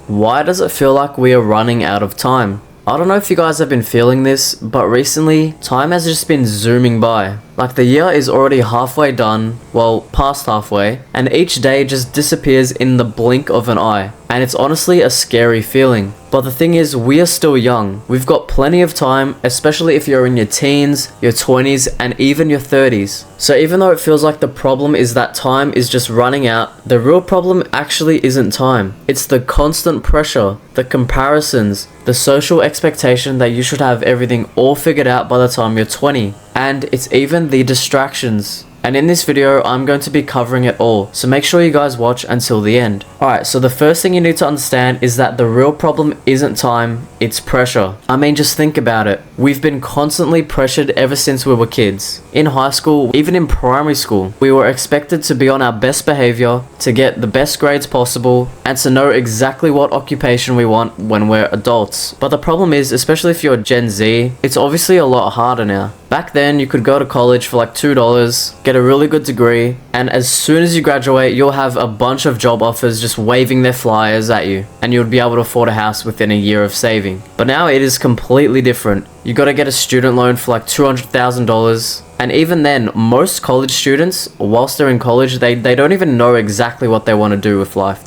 Why does it feel like we are running out of time? I don't know if you guys have been feeling this, but recently, time has just been zooming by. Like the year is already halfway done, well, past halfway, and each day just disappears in the blink of an eye. And it's honestly a scary feeling. But the thing is, we are still young. We've got plenty of time, especially if you're in your teens, your 20s, and even your 30s. So even though it feels like the problem is that time is just running out, the real problem actually isn't time. It's the constant pressure, the comparisons, the social expectation that you should have everything all figured out by the time you're 20. And it's even the distractions. And in this video, I'm going to be covering it all, so make sure you guys watch until the end. Alright, so the first thing you need to understand is that the real problem isn't time, it's pressure. I mean, just think about it. We've been constantly pressured ever since we were kids. In high school, even in primary school, we were expected to be on our best behavior, to get the best grades possible, and to know exactly what occupation we want when we're adults. But the problem is, especially if you're Gen Z, it's obviously a lot harder now. Back then, you could go to college for like $2, get a really good degree, and as soon as you graduate, you'll have a bunch of job offers just waving their flyers at you, and you'll be able to afford a house within a year of saving. But now it is completely different. You gotta get a student loan for like $200,000. And even then, most college students, whilst they're in college, they don't even know exactly what they want to do with life.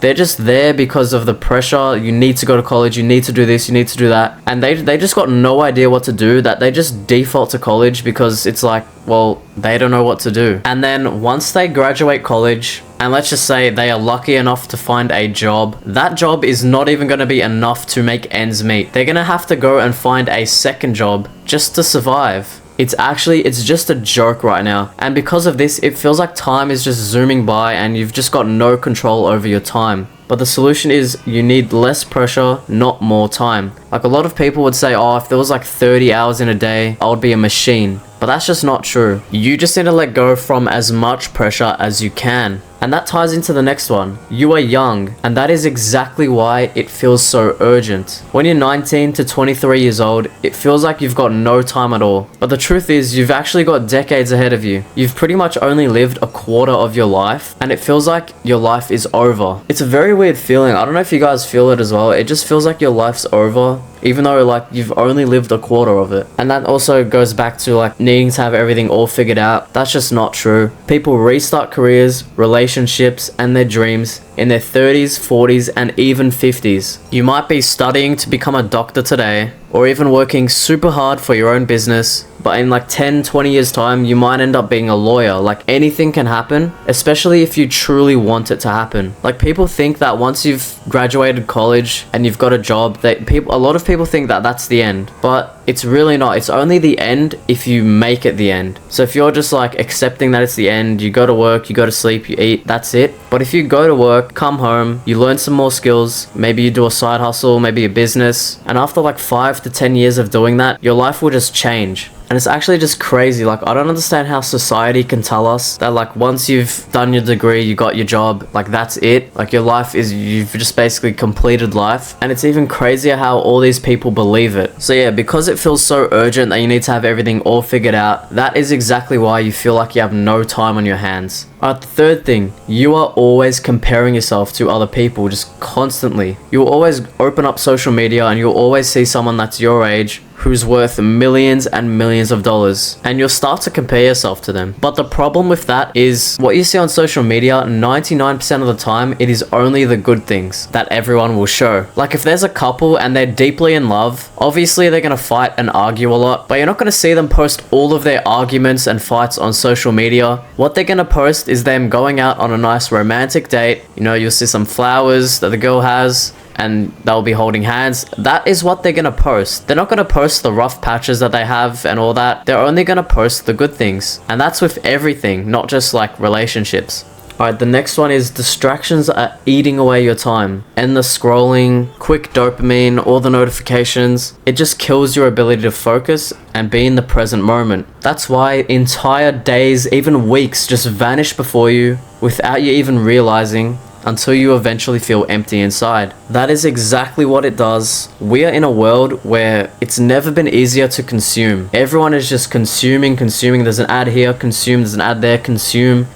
They're just there because of the pressure. You need to go to college, you need to do this, you need to do that. And they just got no idea what to do, that they just default to college because it's like, well, they don't know what to do. And then once they graduate college, and let's just say they are lucky enough to find a job, that job is not even going to be enough to make ends meet. They're going to have to go and find a second job just to survive. It's just a joke right now. And because of this, it feels like time is just zooming by and you've just got no control over your time. But the solution is you need less pressure, not more time. Like a lot of people would say, oh, if there was like 30 hours in a day, I would be a machine. But that's just not true. You just need to let go from as much pressure as you can. And that ties into the next one. You are young, and that is exactly why it feels so urgent. When you're 19 to 23 years old, it feels like you've got no time at all. But the truth is, you've actually got decades ahead of you. You've pretty much only lived a quarter of your life, and it feels like your life is over. It's a very weird feeling. I don't know if you guys feel it as well. It just feels like your life's over, even though like you've only lived a quarter of it. And that also goes back to like needing to have everything all figured out. That's just not true. People restart careers, relationships, and their dreams in their 30s, 40s, and even 50s. You might be studying to become a doctor today, or even working super hard for your own business, but in like 10, 20 years time, you might end up being a lawyer. Like anything can happen, especially if you truly want it to happen. Like people think that once you've graduated college and you've got a job, a lot of people think that that's the end, but it's really not. It's only the end if you make it the end. So if you're just like accepting that it's the end, you go to work, you go to sleep, you eat, that's it. But if you go to work, come home, you learn some more skills, maybe you do a side hustle, maybe a business, and after like 5 to 10 years of doing that, your life will just change. And it's actually just crazy. Like, I don't understand how society can tell us that, like, once you've done your degree, you got your job, like, that's it. Like, your life is, you've just basically completed life. And it's even crazier how all these people believe it. So yeah, because it feels so urgent that you need to have everything all figured out, that is exactly why you feel like you have no time on your hands. Alright, the third thing, you are always comparing yourself to other people, just constantly. You'll always open up social media and you'll always see someone that's your age who's worth millions and millions of dollars, and you'll start to compare yourself to them. But the problem with that is what you see on social media, 99% of the time, it is only the good things that everyone will show. Like if there's a couple and they're deeply in love, obviously they're gonna fight and argue a lot, but you're not gonna see them post all of their arguments and fights on social media. What they're gonna post is them going out on a nice romantic date. You know, you'll see some flowers that the girl has, and they'll be holding hands. That is what they're gonna post. They're not gonna post the rough patches that they have and all that. They're only gonna post the good things. And that's with everything, not just like relationships. Alright, the next one is distractions are eating away your time. Endless scrolling, quick dopamine, all the notifications. It just kills your ability to focus and be in the present moment. That's why entire days, even weeks, just vanish before you without you even realizing. until you eventually feel empty inside. That is exactly what it does. We are in a world where it's never been easier to consume. Everyone is just consuming. There's an ad here, consume, there's an ad there, consume,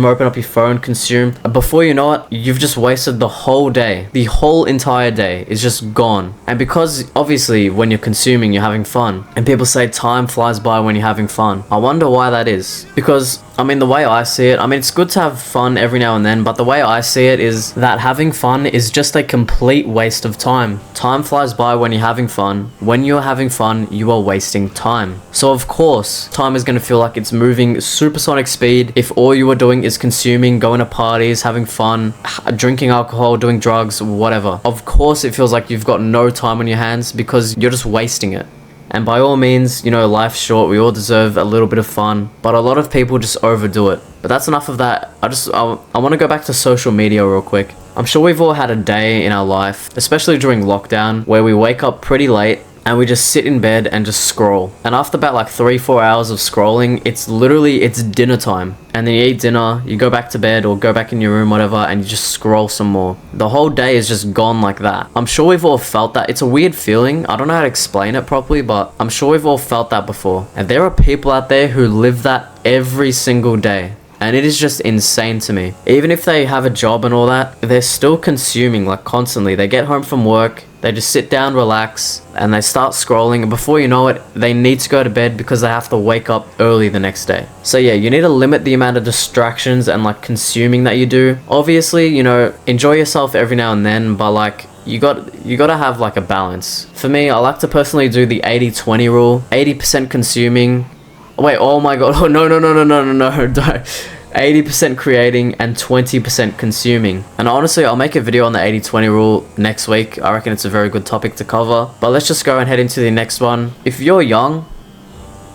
open up your phone, consume. Before you know it, you've just wasted the whole day. The whole entire day is just gone. And because obviously when you're consuming, you're having fun. And people say time flies by when you're having fun. I wonder why that is. Because I mean, the way I see it, I mean, it's good to have fun every now and then, but the way I see it is that having fun is just a complete waste of time. Time flies by when you're having fun. When you're having fun, you are wasting time. So of course, time is going to feel like it's moving supersonic speed if all you are doing is consuming, going to parties, having fun, drinking alcohol, doing drugs, whatever. Of course, it feels like you've got no time on your hands because you're just wasting it. And by all means, you know, life's short, we all deserve a little bit of fun, but a lot of people just overdo it. But that's enough of that. I want to go back to social media real quick. I'm sure we've all had a day in our life, especially during lockdown, where we wake up pretty late and we just sit in bed and just scroll. And after about like 3-4 hours of scrolling, it's dinner time. And then you eat dinner, you go back to bed or go back in your room, whatever, and you just scroll some more. The whole day is just gone like that. I'm sure we've all felt that. It's a weird feeling. I don't know how to explain it properly, but I'm sure we've all felt that before. And there are people out there who live that every single day. And it is just insane to me. Even if they have a job and all that, they're still consuming like constantly. They get home from work, they just sit down, relax, and they start scrolling. And before you know it, they need to go to bed because they have to wake up early the next day. So yeah, you need to limit the amount of distractions and like consuming that you do. Obviously, you know, enjoy yourself every now and then, but like, you gotta have like a balance. For me, I like to personally do the 80-20 rule. 80% consuming. Wait, oh my god, oh no, don't. 80% creating and 20% consuming. And honestly, I'll make a video on the 80-20 rule next week. I reckon it's a very good topic to cover. But let's just go and head into the next one. If you're young,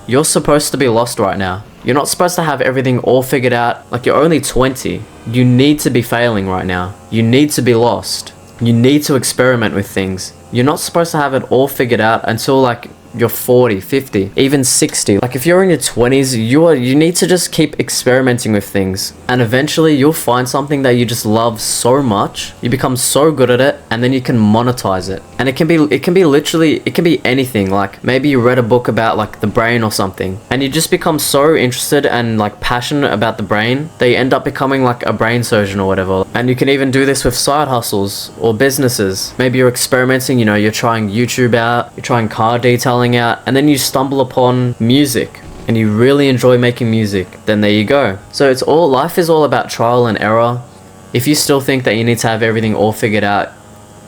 you're supposed to be lost right now. You're not supposed to have everything all figured out. Like, you're only 20. You need to be failing right now. You need to be lost. You need to experiment with things. You're not supposed to have it all figured out until like you're 40, 50, even 60. Like if you're in your 20s, you need to just keep experimenting with things, and eventually you'll find something that you just love so much. You become so good at it, and then you can monetize it. And it can be anything. Like maybe you read a book about like the brain or something, and you just become so interested and like passionate about the brain that you end up becoming like a brain surgeon or whatever. And you can even do this with side hustles or businesses. Maybe you're experimenting, you know, you're trying YouTube out, you're trying car detailing out, and then you stumble upon music and you really enjoy making music. Then there you go. So life is all about trial and error. If you still think that you need to have everything all figured out,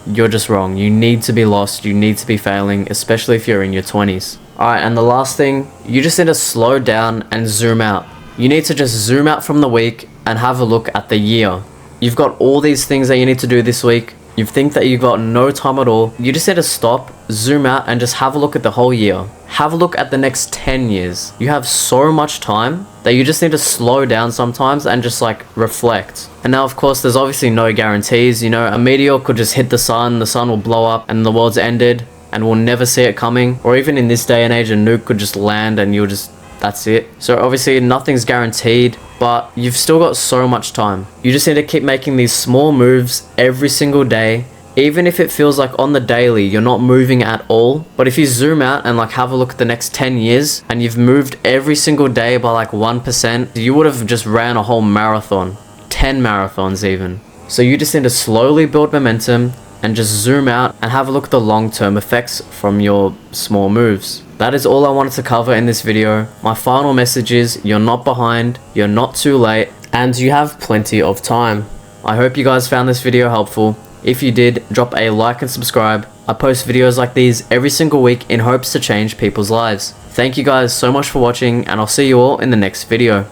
you're just wrong. You need to be lost. You need to be failing, especially if you're in your 20s. Alright, and the last thing, you just need to slow down and zoom out. You need to just zoom out from the week and have a look at the year. You've got all these things that you need to do this week. You think that you've got no time at all. You just need to stop, zoom out, and just have a look at the whole year. Have a look at the next 10 years. You have so much time that you just need to slow down sometimes and just like reflect. And now of course there's obviously no guarantees. You know, a meteor could just hit the sun will blow up and the world's ended and we'll never see it coming. Or even in this day and age, a nuke could just land and that's it. So obviously nothing's guaranteed, but you've still got so much time. You just need to keep making these small moves every single day. Even if it feels like on the daily you're not moving at all, but if you zoom out and like have a look at the next 10 years and you've moved every single day by like 1%, you would have just ran a whole marathon, 10 marathons even. So you just need to slowly build momentum and just zoom out and have a look at the long-term effects from your small moves. That is all I wanted to cover in this video. My final message is you're not behind, you're not too late, and you have plenty of time. I hope you guys found this video helpful. If you did, drop a like and subscribe. I post videos like these every single week in hopes to change people's lives. Thank you guys so much for watching, and I'll see you all in the next video.